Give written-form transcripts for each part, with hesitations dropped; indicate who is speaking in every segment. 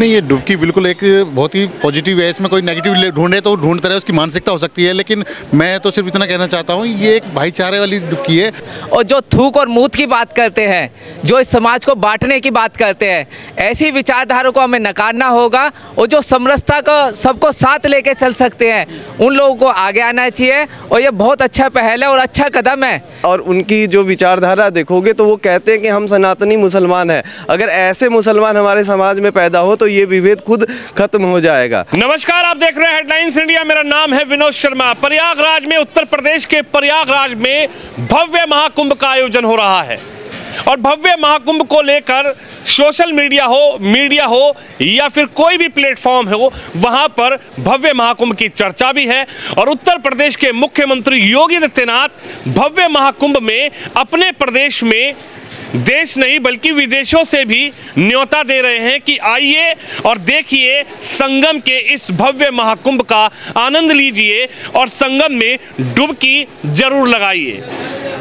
Speaker 1: नहीं, ये डुबकी बिल्कुल एक बहुत ही पॉजिटिव है। इसमें कोई नेगेटिव ढूंढे तो ढूंढते रहे, उसकी मानसिकता हो सकती है, लेकिन मैं तो सिर्फ इतना कहना चाहता हूँ, ये एक भाईचारे वाली डुबकी है।
Speaker 2: और जो थूक और मूत की बात करते हैं, जो इस समाज को बांटने की बात करते हैं, ऐसी विचारधारा को हमें नकारना होगा। और जो समरसता को सबको साथ लेके चल सकते हैं, उन लोगों को आगे आना चाहिए। और ये बहुत अच्छा पहल है और अच्छा कदम है।
Speaker 3: और उनकी जो विचारधारा देखोगे तो वो कहते हैं कि हम सनातनी मुसलमान हैं। अगर ऐसे मुसलमान हमारे समाज में पैदा हो तो ये विभेद खुद खत्म हो जाएगा।
Speaker 4: नमस्कार, आप देख रहे हैं हेडलाइंस इंडिया। मेरा नाम है विनोद शर्मा। प्रयागराज में, उत्तर प्रदेश के प्रयागराज में भव्य महाकुंभ का आयोजन हो रहा है। और भव्य महाकुंभ को लेकर सोशल मीडिया हो या फिर कोई भी प्लेटफॉर्म हो, वहां पर भव्य महाकुंभ की चर्चा भी है। और उत्तर प्रदेश के मुख्यमंत्री योगी आदित्यनाथ भव्य महाकुंभ में अपने प्रदेश में देश नहीं बल्कि विदेशों से भी न्योता दे रहे हैं कि आइए और देखिए संगम के इस भव्य महाकुंभ का आनंद लीजिए और संगम में डुबकी जरूर लगाइए।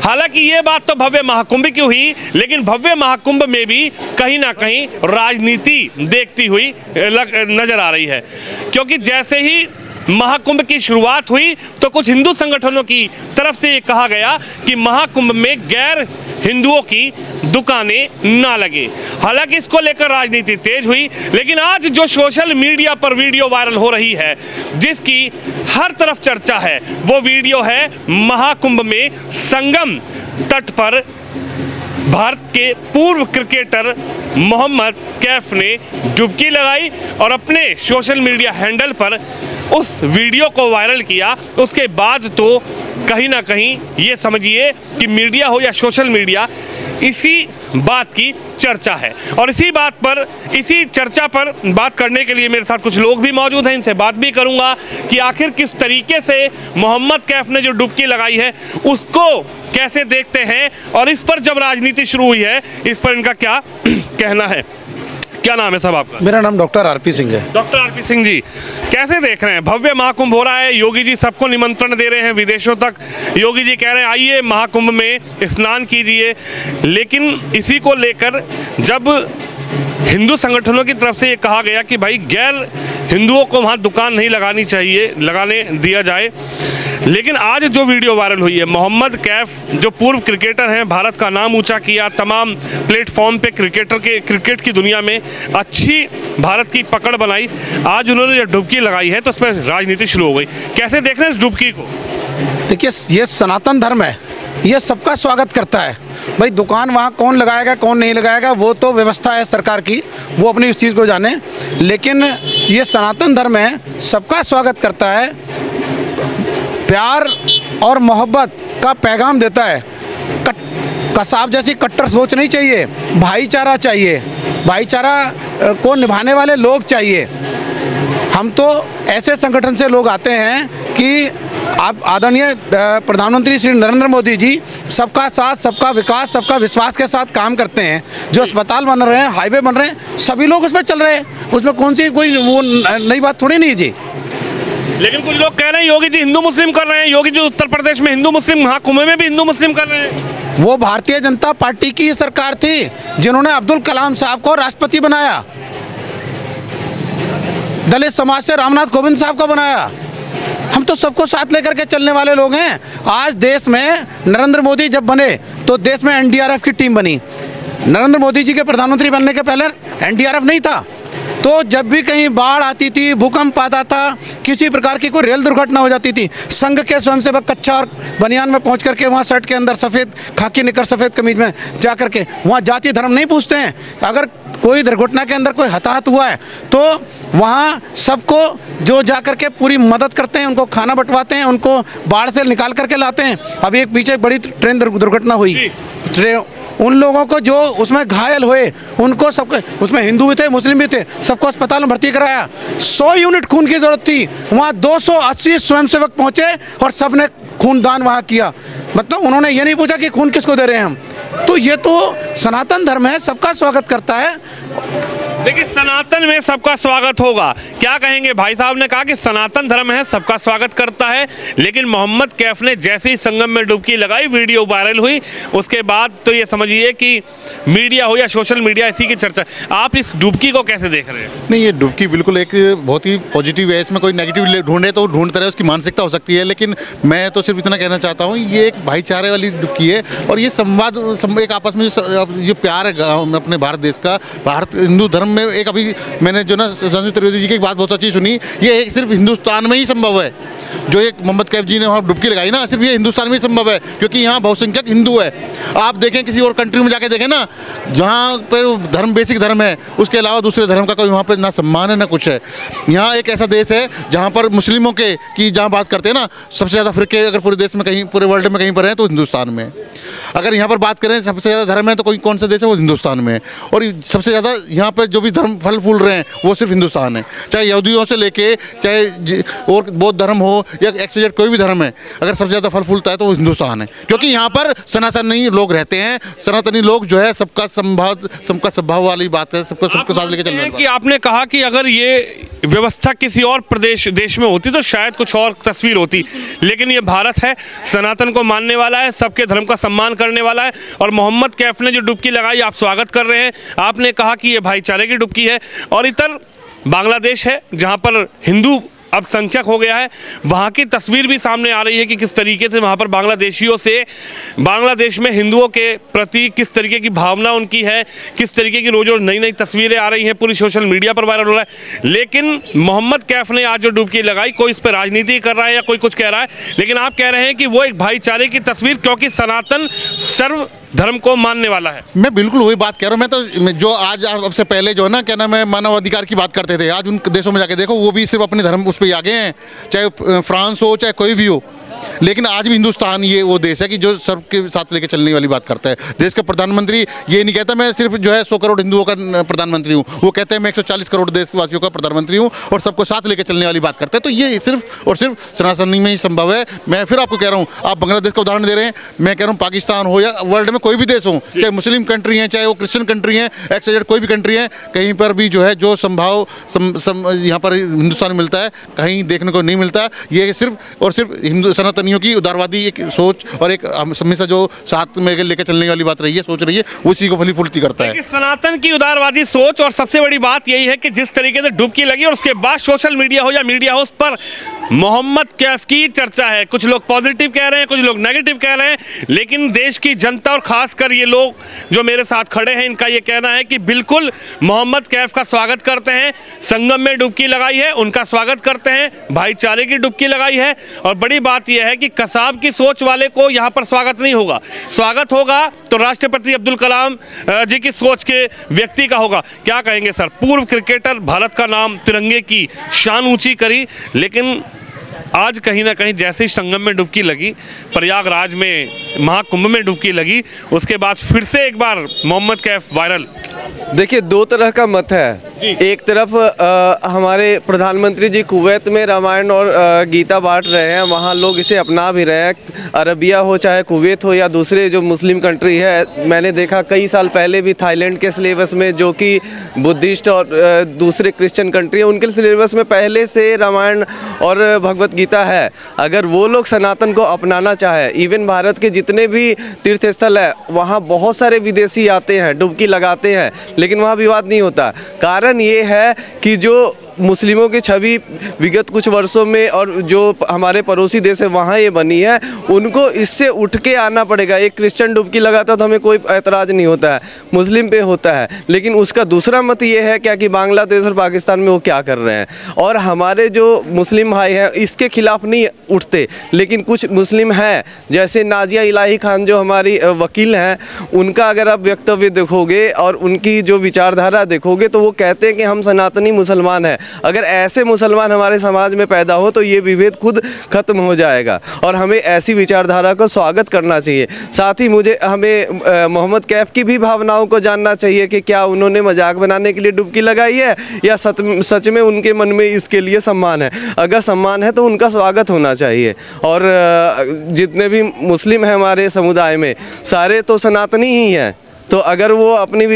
Speaker 4: हालांकि ये बात तो भव्य महाकुंभ की हुई, लेकिन भव्य महाकुंभ में भी कहीं ना कहीं राजनीति देखती हुई नजर आ रही है। क्योंकि जैसे ही महाकुंभ की शुरुआत हुई तो कुछ हिंदू संगठनों की तरफ से ये कहा गया कि महाकुंभ में गैर हिंदुओं की दुकानें ना लगे। हालांकि इसको लेकर राजनीति तेज हुई, लेकिन आज जो सोशल मीडिया पर वीडियो वायरल हो रही है, जिसकी हर तरफ चर्चा है, वो वीडियो है महाकुंभ में संगम तट पर भारत के पूर्व क्रिकेटर मोहम्मद कैफ ने डुबकी लगाई और अपने सोशल मीडिया हैंडल पर उस वीडियो को वायरल किया। उसके बाद तो कहीं ना कहीं ये समझिए कि मीडिया हो या सोशल मीडिया, इसी बात की चर्चा है। और इसी चर्चा पर बात करने के लिए मेरे साथ कुछ लोग भी मौजूद हैं। इनसे बात भी करूंगा कि आखिर किस तरीके से मोहम्मद कैफ ने जो डुबकी लगाई है उसको कैसे देखते हैं, और इस पर जब राजनीति शुरू हुई है, इस पर इनका क्या कहना है। क्या नाम है साहब आपका?
Speaker 5: मेरा नाम डॉक्टर आरपी सिंह है।
Speaker 4: डॉक्टर आरपी सिंह जी, कैसे देख रहे हैं? भव्य महाकुंभ हो रहा है, योगी जी सबको निमंत्रण दे रहे हैं विदेशों तक। योगी जी कह रहे हैं आइए महाकुंभ में स्नान कीजिए, लेकिन इसी को लेकर जब हिंदू संगठनों की तरफ से ये कहा गया कि भाई गैर हिंदुओं को वहाँ दुकान नहीं लगाने दिया जाए, लेकिन आज जो वीडियो वायरल हुई है, मोहम्मद कैफ जो पूर्व क्रिकेटर हैं, भारत का नाम ऊंचा किया, तमाम प्लेटफॉर्म पे क्रिकेट की दुनिया में अच्छी भारत की पकड़ बनाई, आज उन्होंने जो डुबकी लगाई है तो उसमें राजनीति शुरू हो गई। कैसे देख रहे हैं इस डुबकी को?
Speaker 5: देखिए, ये सनातन धर्म है, ये सबका स्वागत करता है। भाई दुकान वहाँ कौन लगाएगा कौन नहीं लगाएगा वो तो व्यवस्था है सरकार की, वो अपनी उस चीज़ को जाने, लेकिन ये सनातन धर्म है, सबका स्वागत करता है, प्यार और मोहब्बत का पैगाम देता है। कसाब जैसी कट्टर सोच नहीं चाहिए, भाईचारा चाहिए, भाईचारा को निभाने वाले लोग चाहिए। हम तो ऐसे संगठन से लोग आते हैं कि आप आदरणीय प्रधानमंत्री श्री नरेंद्र मोदी जी सबका साथ, सबका विकास, सबका विश्वास के साथ काम करते हैं। जो अस्पताल बन रहे हैं, हाईवे बन रहे हैं, सभी लोग उसमें चल रहे हैं, उसमें कौन सी कोई वो नई बात थोड़ी नहीं जी।
Speaker 4: लेकिन कुछ लोग कह रहे हैं योगी जी हिंदू मुस्लिम कर रहे हैं, योगी जी उत्तर प्रदेश में हिंदू मुस्लिम, महाकुंभ में भी हिंदू मुस्लिम कर रहे हैं।
Speaker 5: वो भारतीय जनता पार्टी की सरकार थी जिन्होंने अब्दुल कलाम साहब को राष्ट्रपति बनाया, दलित समाज से रामनाथ कोविंद साहब को बनाया। हम तो सबको साथ लेकर के चलने वाले लोग हैं। आज देश में नरेंद्र मोदी जब बने तो देश में एनडीआरएफ की टीम बनी। नरेंद्र मोदी जी के प्रधानमंत्री बनने के पहले एनडीआरएफ नहीं था। तो जब भी कहीं बाढ़ आती थी, भूकंप आता था, किसी प्रकार की कोई रेल दुर्घटना हो जाती थी, संघ के स्वयंसेवक कच्छा और बनियान में पहुंच करके वहाँ शर्ट के अंदर सफ़ेद खाकी निकर सफ़ेद कमीज में जा करके वहाँ जाति धर्म नहीं पूछते हैं। अगर कोई दुर्घटना के अंदर कोई हताहत हुआ है तो वहाँ सबको जो जा करके पूरी मदद करते हैं, उनको खाना बंटवाते हैं, उनको बाढ़ से निकाल करके लाते हैं। अभी एक पीछे बड़ी ट्रेन दुर्घटना हुई, उन लोगों को जो उसमें घायल हुए उनको सबको, उसमें हिंदू भी थे मुस्लिम भी थे, सबको अस्पताल में भर्ती कराया। 100 यूनिट खून की ज़रूरत थी, वहाँ 280 स्वयंसेवक पहुँचे और सब ने खूनदान वहाँ किया। मतलब उन्होंने ये नहीं पूछा कि खून किसको दे रहे हैं हम। तो ये तो सनातन धर्म है, सबका स्वागत करता है।
Speaker 4: देखिए, सनातन में सबका स्वागत होगा, क्या कहेंगे? भाई साहब ने कहा कि सनातन धर्म है, सबका स्वागत करता है, लेकिन मोहम्मद कैफ ने जैसे ही संगम में डुबकी लगाई, वीडियो वायरल हुई, उसके बाद तो ये समझिए कि मीडिया हो या सोशल मीडिया, इसी की चर्चा। आप इस डुबकी को कैसे देख रहे हैं?
Speaker 1: नहीं, ये डुबकी बिल्कुल एक बहुत ही पॉजिटिव है। इसमें कोई नेगेटिव ढूंढे तो ढूंढते रहे, उसकी मानसिकता हो सकती है, लेकिन मैं तो सिर्फ इतना कहना चाहता हूँ, ये एक भाईचारे वाली डुबकी है। और ये संवाद एक आपस में जो प्यार है अपने भारत देश का, भारत हिंदू धर्म में, एक अभी मैंने जो ना संजय त्रिवेदी जी की एक बात बहुत अच्छी सुनी, ये एक सिर्फ हिंदुस्तान में ही संभव है। जो एक मोहम्मद कैफ जी ने वहाँ डुबकी लगाई ना, सिर्फ ये हिंदुस्तान में ही संभव है, क्योंकि यहाँ बहुसंख्यक हिंदू है। आप देखें किसी और कंट्री में जाके देखें ना, जहाँ पर धर्म बेसिक धर्म है, उसके अलावा दूसरे धर्म का कोई वहाँ पर ना सम्मान है ना कुछ है। यहाँ एक ऐसा देश है जहाँ पर मुस्लिमों के की जहाँ बात करते हैं ना, सबसे ज़्यादा फ़िरके अगर पूरे देश में कहीं, पूरे वर्ल्ड में कहीं पर है तो हिंदुस्तान में। अगर यहाँ पर बात करें सबसे ज़्यादा धर्म है तो कोई कौन सा देश है, वो हिंदुस्तान में है। और सबसे ज़्यादा यहाँ पर जो भी धर्म फल फूल रहे हैं वो सिर्फ हिंदुस्तान है। चाहे यहूदियों से लेके, चाहे और बौद्ध धर्म हो या XYZ कोई भी धर्म है, अगर सबसे ज़्यादा फल फूलता है तो वो हिंदुस्तान है, क्योंकि यहाँ पर सनातनी लोग रहते हैं। सनातनी लोग जो है सबका सद्भाव वाली बात है, सबको साथ लेके चलने वाली बात है।
Speaker 4: कि आपने कहा कि अगर ये व्यवस्था किसी और देश में होती तो शायद कुछ और तस्वीर होती, लेकिन ये भारत है, सनातन को मानने वाला है, सबके धर्म का सम्मान करने वाला है। और मोहम्मद कैफ ने जो डुबकी लगाई, आप स्वागत कर रहे हैं। आपने कहा कि ये भाईचारे की डुबकी है। और इधर बांग्लादेश है जहाँ पर हिंदू अब संख्यक हो गया है, वहाँ की तस्वीर भी सामने आ रही है कि किस तरीके से वहाँ पर बांग्लादेशियों से, बांग्लादेश में हिंदुओं के प्रति किस तरीके की भावना उनकी है, किस तरीके की रोज रोज नई नई तस्वीरें आ रही हैं, पूरी सोशल मीडिया पर वायरल हो रहा है। लेकिन मोहम्मद कैफ ने आज जो डुबकी लगाई, कोई इस पर राजनीति कर रहा है या कोई कुछ कह रहा है, लेकिन आप कह रहे हैं कि वो एक भाईचारे की तस्वीर, क्योंकि सनातन सर्व धर्म को मानने वाला है।
Speaker 1: मैं बिल्कुल वही बात कह रहा हूँ। मैं तो जो आज अब से पहले जो है ना, क्या नाम है, मानव अधिकार की बात करते थे, आज उन देशों में जाके देखो, वो भी सिर्फ अपने धर्म उस पर आगे हैं, चाहे फ्रांस हो चाहे कोई भी हो। लेकिन आज भी हिंदुस्तान ये वो देश है कि जो सर्व के साथ लेके चलने वाली बात करता है। देश का प्रधानमंत्री ये नहीं कहता मैं सिर्फ जो है 100 करोड़ हिंदुओं का प्रधानमंत्री हूँ, वो कहते हैं मैं 140 करोड़ देशवासियों का प्रधानमंत्री हूँ, और सबको साथ लेके चलने वाली बात करता है। तो ये सिर्फ और सिर्फ सनातनी में ही संभव है। मैं फिर आपको कह रहा हूँ, आप बांग्लादेश का उदाहरण दे रहे हैं, मैं कह रहा हूँ पाकिस्तान हो या वर्ल्ड में कोई भी देश हो, चाहे मुस्लिम कंट्री है, चाहे वो क्रिश्चियन कंट्री है, XYZ कोई भी कंट्री है, कहीं पर भी जो है जो संभाव यहाँ पर हिंदुस्तान में मिलता है, कहीं देखने को नहीं मिलता। ये सिर्फ और सिर्फ हिंदू सनातनियों की उदारवादी एक सोच और एक हमेशा जो साथ में लेकर चलने वाली बात रही है, सोच रही है, उसी को फली फूलती करता है।
Speaker 4: सनातन की उदारवादी सोच, और सबसे बड़ी बात यही है कि जिस तरीके से डुबकी लगी और उसके बाद सोशल मीडिया हो या मीडिया हो, उस पर मोहम्मद कैफ की चर्चा है। कुछ लोग पॉजिटिव कह रहे हैं, कुछ लोग नेगेटिव कह रहे हैं, लेकिन देश की जनता और खासकर ये लोग जो मेरे साथ खड़े हैं, इनका ये कहना है कि बिल्कुल मोहम्मद कैफ का स्वागत करते हैं। संगम में डुबकी लगाई है, उनका स्वागत करते हैं, भाईचारे की डुबकी लगाई है। और बड़ी बात यह है कि कसाब की सोच वाले को यहाँ पर स्वागत नहीं होगा, स्वागत होगा तो राष्ट्रपति अब्दुल कलाम जी की सोच के व्यक्ति का होगा। क्या कहेंगे सर? पूर्व क्रिकेटर, भारत का नाम, तिरंगे की शान ऊंची करी, लेकिन आज कहीं ना कहीं जैसे ही संगम में डुबकी लगी, प्रयागराज में महाकुंभ में डुबकी लगी, उसके बाद फिर से एक बार मोहम्मद कैफ वायरल।
Speaker 3: देखिए, दो तरह का मत है। एक तरफ हमारे प्रधानमंत्री जी कुवैत में रामायण और गीता बांट रहे हैं, वहाँ लोग इसे अपना भी रहे हैं। अरबिया हो चाहे कुवैत हो या दूसरे जो मुस्लिम कंट्री है, मैंने देखा कई साल पहले भी थाईलैंड के सिलेबस में, जो कि बुद्धिस्ट और दूसरे क्रिश्चियन कंट्री है, उनके सिलेबस में पहले से रामायण और भगवत गीता है। अगर वो लोग सनातन को अपनाना चाहे, इवन भारत के जितने भी तीर्थ स्थल है, वहाँ बहुत सारे विदेशी आते हैं, डुबकी लगाते हैं, लेकिन वहाँ विवाद नहीं होता। कारण ये है कि जो मुस्लिमों की छवि विगत कुछ वर्षों में और जो हमारे पड़ोसी देश है वहाँ ये बनी है, उनको इससे उठ के आना पड़ेगा। एक क्रिश्चियन डुबकी लगाता तो हमें कोई ऐतराज़ नहीं होता है, मुस्लिम पे होता है, लेकिन उसका दूसरा मत ये है क्या कि बांग्लादेश और पाकिस्तान में वो क्या कर रहे हैं, और हमारे जो मुस्लिम भाई हैं इसके खिलाफ नहीं उठते। लेकिन कुछ मुस्लिम हैं, जैसे नाजिया इलाही खान जो हमारी वकील हैं, उनका अगर आप वक्तव्य देखोगे और उनकी जो विचारधारा देखोगे तो वो कहते हैं कि हम सनातनी मुसलमान हैं। अगर ऐसे मुसलमान हमारे समाज में पैदा हो तो ये विभेद खुद खत्म हो जाएगा, और हमें ऐसी विचारधारा का स्वागत करना चाहिए। साथ ही हमें मोहम्मद कैफ की भी भावनाओं को जानना चाहिए कि क्या उन्होंने मजाक बनाने के लिए डुबकी लगाई है या सच में उनके मन में इसके लिए सम्मान है। अगर सम्मान है तो उनका स्वागत होना चाहिए। और जितने भी मुस्लिम हैं हमारे समुदाय में, सारे तो सनातनी ही हैं, तो अगर वो अपनी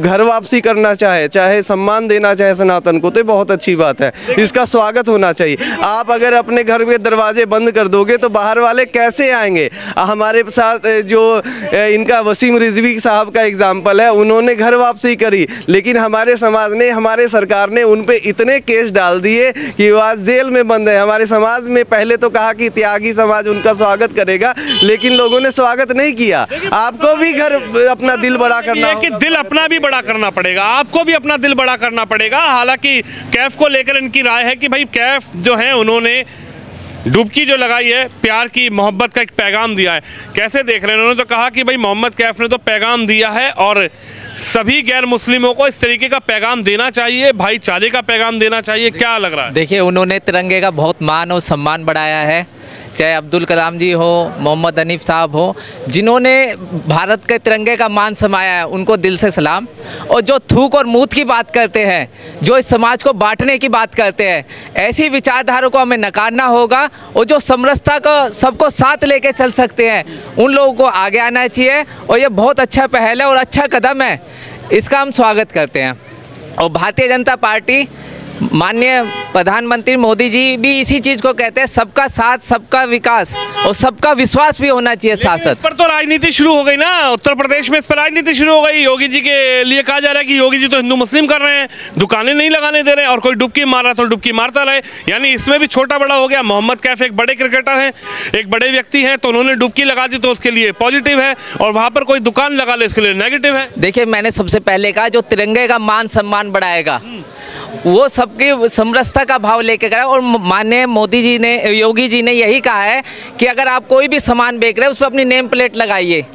Speaker 3: घर वापसी करना चाहे, चाहे सम्मान देना चाहे सनातन को, तो बहुत अच्छी बात है, इसका स्वागत होना चाहिए। आप अगर अपने घर के दरवाजे बंद कर दोगे तो बाहर वाले कैसे आएंगे? हमारे साथ जो इनका वसीम रिजवी साहब का एग्जाम्पल है, उन्होंने घर वापसी करी, लेकिन हमारे समाज ने, हमारे सरकार ने उन पे इतने केस डाल दिए कि वो आज जेल में बंद है। हमारे समाज में पहले तो कहा कि त्यागी समाज उनका स्वागत करेगा, लेकिन लोगों ने स्वागत नहीं किया। आपको भी घर अपना दिल बड़ा करना
Speaker 4: है कि दिल अपना भी बड़ा करना पड़ेगा, आपको भी अपना दिल बड़ा करना पड़ेगा। हालांकि कैफ को लेकर इनकी राय है कि भाई कैफ जो है उन्होंने डुबकी जो लगाई है, प्यार की, मोहब्बत का एक पैगाम दिया है। कैसे देख रहे हैं? उन्होंने तो कहा कि भाई मोहम्मद कैफ ने तो पैगाम दिया है और सभी गैर मुस्लिमों को इस तरीके का पैगाम देना चाहिए, भाईचारे का पैगाम देना चाहिए। क्या लग रहा है?
Speaker 2: देखिए, उन्होंने तिरंगे का बहुत मान और सम्मान बढ़ाया है, चाहे अब्दुल कलाम जी हो, मोहम्मद हनीफ साहब हो, जिन्होंने भारत के तिरंगे का मान समाया है, उनको दिल से सलाम। और जो थूक और मूत की बात करते हैं, जो इस समाज को बांटने की बात करते हैं, ऐसी विचारधारा को हमें नकारना होगा। और जो समरसता को सबको साथ लेके चल सकते हैं, उन लोगों को आगे आना चाहिए। और ये बहुत अच्छा पहल है और अच्छा कदम है, इसका हम स्वागत करते हैं। और भारतीय जनता पार्टी, माननीय प्रधानमंत्री मोदी जी भी इसी चीज़ को कहते हैं, सबका साथ, सबका विकास और सबका विश्वास भी होना चाहिए साथ साथ।
Speaker 4: इस पर तो राजनीति शुरू हो गई ना, उत्तर प्रदेश में इस पर राजनीति शुरू हो गई। योगी जी के लिए कहा जा रहा है कि योगी जी तो हिंदू मुस्लिम कर रहे हैं, दुकानें नहीं लगाने दे रहे हैं, और कोई डुबकी मार रहा तो डुबकी मारता रहे। यानी इसमें भी छोटा बड़ा हो गया। मोहम्मद कैफ एक बड़े क्रिकेटर हैं, एक बड़े व्यक्ति हैं, तो उन्होंने डुबकी लगा दी तो उसके लिए पॉजिटिव है, और वहाँ पर कोई दुकान लगा ले इसके लिए नेगेटिव है।
Speaker 2: देखिए, मैंने सबसे पहले कहा जो तिरंगे का मान सम्मान बढ़ाएगा वो सबकी समरसता का भाव लेके गया। और माननीय मोदी जी ने, योगी जी ने यही कहा है कि अगर आप कोई भी सामान बेच रहे हैं उस पर अपनी नेम प्लेट लगाइए।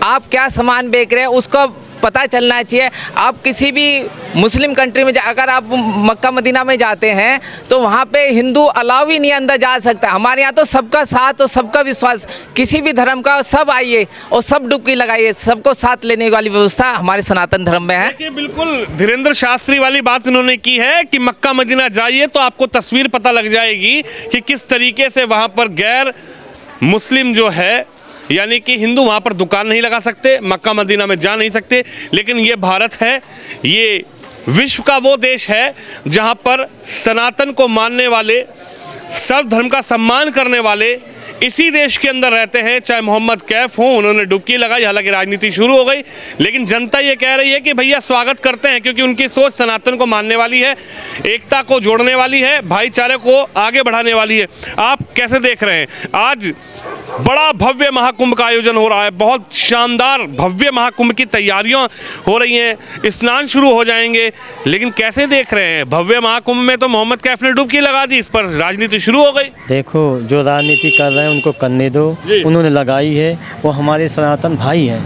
Speaker 2: आप क्या सामान बेच रहे हैं उसको पता चलना चाहिए। आप किसी भी मुस्लिम कंट्री में अगर आप मक्का मदीना में जाते हैं तो वहाँ पे हिंदू अलाउ ही नहीं अंदर जा सकता। हमारे यहाँ तो सबका साथ और सबका विश्वास, किसी भी धर्म का सब आइए और सब डुबकी लगाइए, सबको साथ लेने वाली व्यवस्था हमारे सनातन धर्म में है।
Speaker 4: देखिए, बिल्कुल धीरेन्द्र शास्त्री वाली बात इन्होंने की है कि मक्का मदीना जाइए तो आपको तस्वीर पता लग जाएगी कि किस तरीके से वहाँ पर गैर मुस्लिम जो है, यानी कि हिंदू वहाँ पर दुकान नहीं लगा सकते, मक्का मदीना में जा नहीं सकते। लेकिन ये भारत है, ये विश्व का वो देश है जहाँ पर सनातन को मानने वाले, सर्व धर्म का सम्मान करने वाले इसी देश के अंदर रहते हैं। चाहे मोहम्मद कैफ हो, उन्होंने डुबकी लगाई, हालांकि राजनीति शुरू हो गई, लेकिन जनता ये कह रही है कि भैया स्वागत करते हैं, क्योंकि उनकी सोच सनातन को मानने वाली है, एकता को जोड़ने वाली है, भाईचारे को आगे बढ़ाने वाली है। आप कैसे देख रहे हैं? आज बड़ा भव्य महाकुंभ का आयोजन हो रहा है, बहुत शानदार भव्य महाकुंभ की तैयारियां हो रही हैं, स्नान शुरू हो जाएंगे, लेकिन कैसे देख रहे हैं? भव्य महाकुंभ में तो मोहम्मद कैफ ने डुबकी लगा दी, इस पर राजनीति शुरू हो गई।
Speaker 6: देखो, जो राजनीति कर रहे हैं उनको करने दो, उन्होंने लगाई है, वो हमारे सनातन भाई हैं,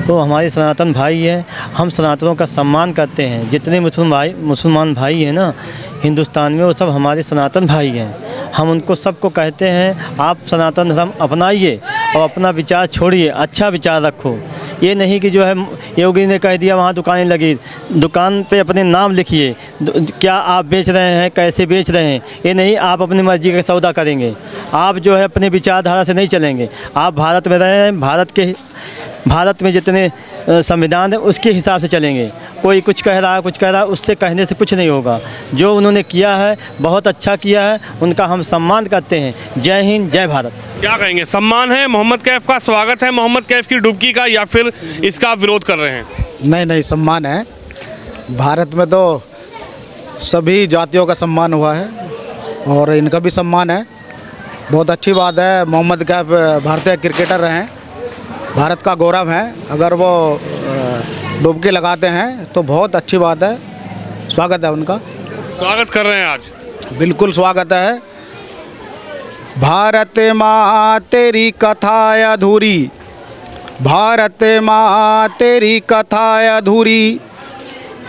Speaker 6: वो हमारे सनातन भाई हैं। हम सनातनों का सम्मान करते हैं। जितने मुसलमान भाई हैं ना हिंदुस्तान में, वो सब हमारे सनातन भाई हैं। हम उनको सबको कहते हैं आप सनातन धर्म अपनाइए और अपना विचार छोड़िए, अच्छा विचार रखो। ये नहीं कि जो है योगी ने कह दिया वहाँ दुकानें लगी, दुकान पे अपने नाम लिखिए, क्या आप बेच रहे हैं, कैसे बेच रहे हैं, ये नहीं आप अपनी मर्जी का सौदा करेंगे। आप जो है अपने विचारधारा से नहीं चलेंगे। आप भारत में रहे हैं, भारत में जितने संविधान है उसके हिसाब से चलेंगे। कोई कुछ कह रहा है, उससे कहने से कुछ नहीं होगा। जो उन्होंने किया है बहुत अच्छा किया है, उनका हम सम्मान करते हैं। जय हिंद, जय भारत।
Speaker 4: क्या कहेंगे? सम्मान है मोहम्मद कैफ का, स्वागत है मोहम्मद कैफ की डुबकी का, या फिर इसका आप विरोध कर रहे हैं?
Speaker 5: नहीं, सम्मान है। भारत में तो सभी जातियों का सम्मान हुआ है और इनका भी सम्मान है। बहुत अच्छी बात है। मोहम्मद कैफ भारतीय क्रिकेटर हैं, भारत का गौरव है। अगर वो डुबकी लगाते हैं तो बहुत अच्छी बात है, स्वागत है उनका।
Speaker 4: स्वागत कर रहे हैं आज?
Speaker 5: बिल्कुल स्वागत है। भारत माँ तेरी कथा अधूरी, भारत माँ तेरी कथा अधूरी,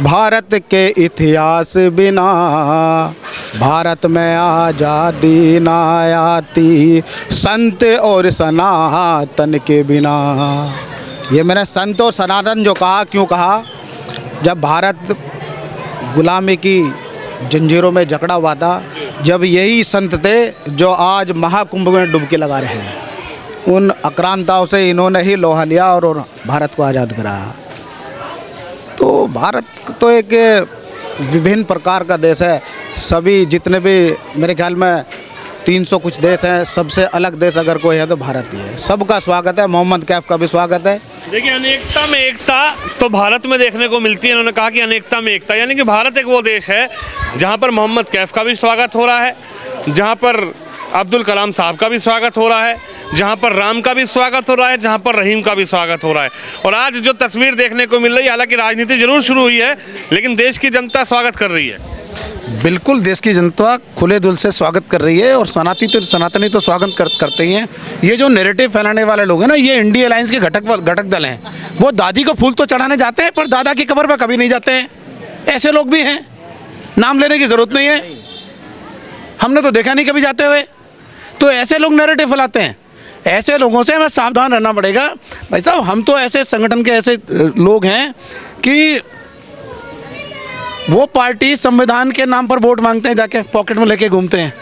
Speaker 5: भारत के इतिहास बिना भारत में आज़ादी ना आती, संत और सनातन के बिना। ये मैंने संत और सनातन जो कहा, क्यों कहा? जब भारत गुलामी की जंजीरों में जकड़ा हुआ था, जब यही संत थे जो आज महाकुंभ में डुबकी लगा रहे हैं, उन आक्रांताओं से इन्होंने ही लोहा लिया और भारत को आज़ाद कराया। तो भारत तो एक विभिन्न प्रकार का देश है। सभी जितने भी मेरे ख्याल में 300 कुछ देश हैं, सबसे अलग देश अगर कोई है तो भारत ही है। सबका स्वागत है, मोहम्मद कैफ का भी स्वागत है।
Speaker 4: देखिए, अनेकता में एकता तो भारत में देखने को मिलती है। इन्होंने कहा कि अनेकता में एकता, यानी कि भारत एक वो देश है जहाँ पर मोहम्मद कैफ का भी स्वागत हो रहा है, जहाँ पर अब्दुल कलाम साहब का भी स्वागत हो रहा है, जहाँ पर राम का भी स्वागत हो रहा है, जहाँ पर रहीम का भी स्वागत हो रहा है। और आज जो तस्वीर देखने को मिल रही है, हालांकि राजनीति जरूर शुरू हुई है, लेकिन देश की जनता स्वागत कर रही है।
Speaker 5: बिल्कुल, देश की जनता खुले दिल से स्वागत कर रही है और सनातनी तो स्वागत करते ही हैं। ये जो नैरेटिव फैलाने वाले लोग हैं ना, ये इंडिया अलायंस के घटक दल हैं। वो दादी को फूल तो चढ़ाने जाते हैं पर दादा की कब्र पर कभी नहीं जाते हैं। ऐसे लोग भी हैं, नाम लेने की ज़रूरत नहीं है, हमने तो देखा नहीं कभी जाते हुए। तो ऐसे लोग नैरेटिव फैलाते हैं, ऐसे लोगों से हमें सावधान रहना पड़ेगा। भाई साहब, हम तो ऐसे संगठन के ऐसे लोग हैं कि वो पार्टी संविधान के नाम पर वोट मांगते हैं, जाके पॉकेट में लेके घूमते हैं,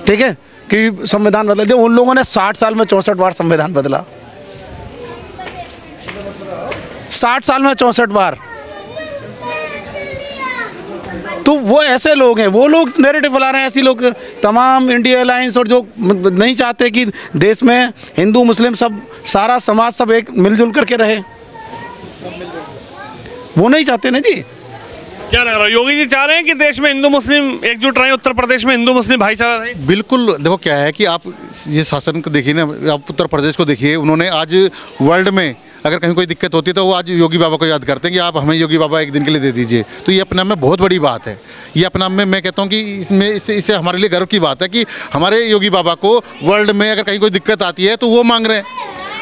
Speaker 5: ठीक है, कि संविधान बदल दे। उन लोगों ने 60 साल में 64 बार संविधान बदला, 60 साल में 64 बार। तो वो ऐसे लोग हैं, वो लोग नैरेटिव फैला रहे हैं। ऐसे लोग तमाम इंडिया अलायंस और जो नहीं चाहते कि देश में हिंदू मुस्लिम सब सारा समाज सब एक मिलजुल करके रहे, वो नहीं चाहते ना जी।
Speaker 4: क्या लग रहा है, योगी जी चाह रहे हैं कि देश में हिंदू मुस्लिम एकजुट रहे, उत्तर प्रदेश में हिंदू मुस्लिम भाईचारा रहे?
Speaker 1: बिल्कुल। देखो क्या है कि आप ये शासन को देखिए ना, आप उत्तर प्रदेश को देखिए, उन्होंने आज वर्ल्ड में अगर कहीं कोई दिक्कत होती है तो वो आज योगी बाबा को याद करते हैं कि आप हमें योगी बाबा एक दिन के लिए दे दीजिए। तो ये अपने आप में बहुत बड़ी बात है। ये अपने आप में मैं कहता हूँ कि इससे हमारे लिए गर्व की बात है कि हमारे योगी बाबा को वर्ल्ड में अगर कहीं कोई दिक्कत आती है तो वो मांग रहे हैं,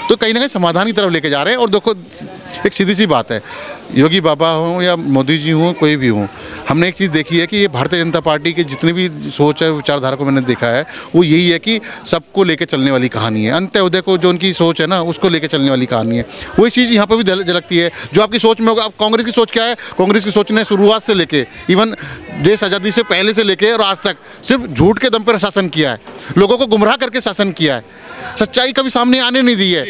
Speaker 1: तो कहीं ना कहीं समाधान की तरफ लेके जा रहे हैं। और देखो, एक सीधी सी बात है, योगी बाबा हों या मोदी जी हों, कोई भी हों, हमने एक चीज़ देखी है कि ये भारतीय जनता पार्टी के जितने भी सोच है, विचारधारा को मैंने देखा है, वो यही है कि सबको लेके चलने वाली कहानी है। अंत्योदय को जो उनकी सोच है ना, उसको लेके चलने वाली कहानी है। वही चीज़ यहाँ पर भी झलकती है जो आपकी सोच में होगा। अब कांग्रेस की सोच क्या है? कांग्रेस की सोच ने शुरुआत से लेके इवन देश आज़ादी से पहले से लेके और आज तक सिर्फ झूठ के दम पर शासन किया है, लोगों को गुमराह करके शासन किया है, सच्चाई कभी सामने आने नहीं दी है।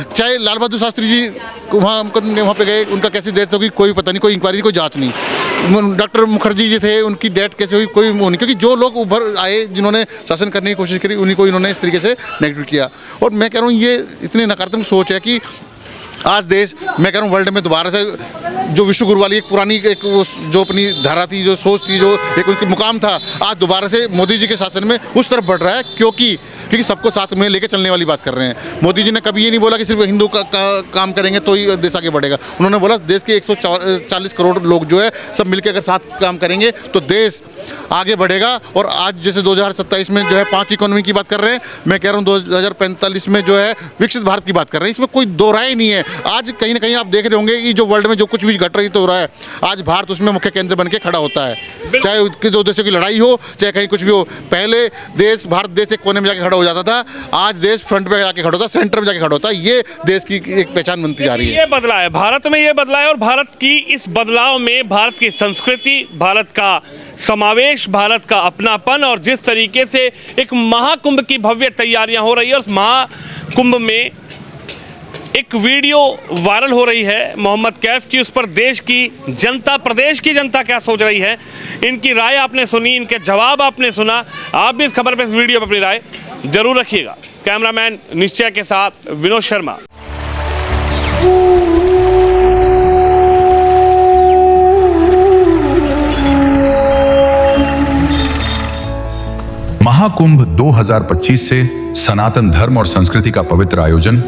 Speaker 1: चाहे लाल बहादुर शास्त्री जी वहाँ पे गए, उनका कैसी डेथ होगी कोई पता नहीं, कोई इंक्वायरी, कोई जांच नहीं। डॉक्टर मुखर्जी जी थे, उनकी डेथ कैसे हुई कोई वो नहीं, क्योंकि जो लोग उभर आए जिन्होंने शासन करने की कोशिश करी, उन्हीं को इन्होंने इस तरीके से नेगेटिव किया। और मैं कह रहा हूँ ये इतनी नकारात्मक सोच है कि आज देश, मैं कह रहा हूँ वर्ल्ड में दोबारा से जो विश्व गुरु वाली एक पुरानी एक वो जो अपनी धारा थी, जो सोच थी, जो एक उनकी मुकाम था, आज दोबारा से मोदी जी के शासन में उस तरफ बढ़ रहा है। क्योंकि सबको साथ में लेके चलने वाली बात कर रहे हैं। मोदी जी ने कभी ये नहीं बोला कि सिर्फ हिंदू का काम करेंगे तो ही देश आगे बढ़ेगा। उन्होंने बोला देश के 140 करोड़ लोग जो है सब मिलकर अगर साथ काम करेंगे तो देश आगे बढ़ेगा। और आज जैसे 2027 में जो है 5 इकोनॉमी की बात कर रहे हैं, मैं कह रहा हूँ 2045 में जो है विकसित भारत की बात कर रहे हैं। इसमें कोई दो राय नहीं है। आज कहीं ना कहीं आप देख रहे होंगे कि जो वर्ल्ड में जो कुछ भी घट रही तो हो रहा है, आज भारत उसमें मुख्य केंद्र बन के खड़ा होता है। चाहे उसके दो देशों की लड़ाई हो, चाहे कहीं कुछ भी हो, पहले भारत देश एक कोने में जाके खड़ा हो जाता था, आज देश फ्रंट पे जाके खड़ा होता, सेंटर में जाके खड़ा होता है। ये देश की एक पहचान बनती जा रही है।
Speaker 4: ये बदला है भारत में, ये बदला है। और भारत की इस बदलाव में भारत की संस्कृति, भारत का समावेश, भारत का अपनापन और जिस तरीके से एक महाकुंभ की भव्य तैयारियां हो रही है, उस महाकुंभ में एक वीडियो वायरल हो रही है मोहम्मद कैफ की। उस पर देश की जनता, प्रदेश की जनता क्या सोच रही है, इनकी राय आपने सुनी, इनके जवाब आपने सुना। आप भी इस खबर पर, इस वीडियो पर अपनी राय जरूर रखिएगा। कैमरामैन निश्चय के साथ विनोद शर्मा।
Speaker 7: महाकुंभ 2025 से सनातन धर्म और संस्कृति का पवित्र आयोजन,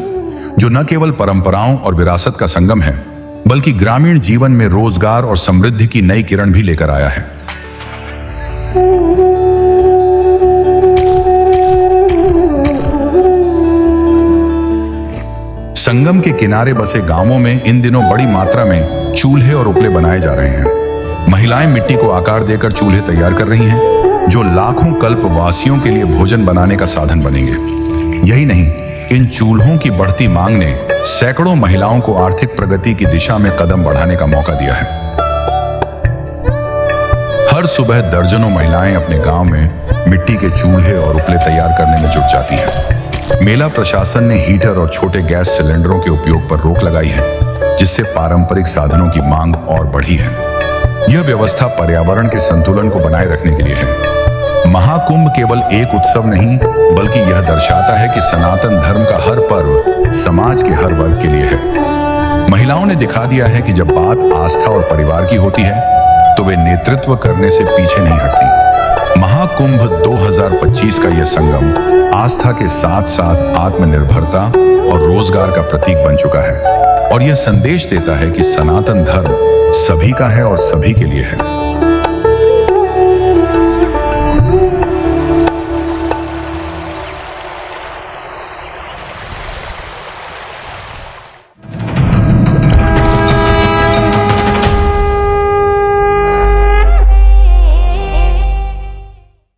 Speaker 7: जो न केवल परंपराओं और विरासत का संगम है, बल्कि ग्रामीण जीवन में रोजगार और समृद्धि की नई किरण भी लेकर आया है। संगम के किनारे बसे गांवों में इन दिनों बड़ी मात्रा में चूल्हे और उपले बनाए जा रहे हैं। महिलाएं मिट्टी को आकार देकर चूल्हे तैयार कर रही हैं, जो लाखों कल्पवासियों के लिए भोजन बनाने का साधन बनेंगे। यही नहीं, इन चूल्हों की बढ़ती मांग ने सैकड़ों महिलाओं को आर्थिक प्रगति की दिशा में कदम बढ़ाने का मौका दिया है। हर सुबह दर्जनों महिलाएं अपने गांव में मिट्टी के चूल्हे और उपले तैयार करने में जुट जाती हैं। मेला प्रशासन ने हीटर और छोटे गैस सिलेंडरों के उपयोग पर रोक लगाई है। जिससे पारंपरिक साधनों की मांग और बढ़ी है। यह व्यवस्था पर्यावरण के संतुलन को बनाए रखने के लिए है। महाकुंभ केवल एक उत्सव नहीं, बल्कि यह दर्शाता है कि सनातन धर्म का हर पर्व समाज के हर वर्ग के लिए है। महिलाओं ने दिखा दिया है कि जब बात आस्था और परिवार की होती है तो वे नेतृत्व करने से पीछे नहीं हटती। महाकुंभ 2025 का यह संगम आस्था के साथ साथ आत्मनिर्भरता और रोजगार का प्रतीक बन चुका है और यह संदेश देता है कि सनातन धर्म सभी का है और सभी के लिए है।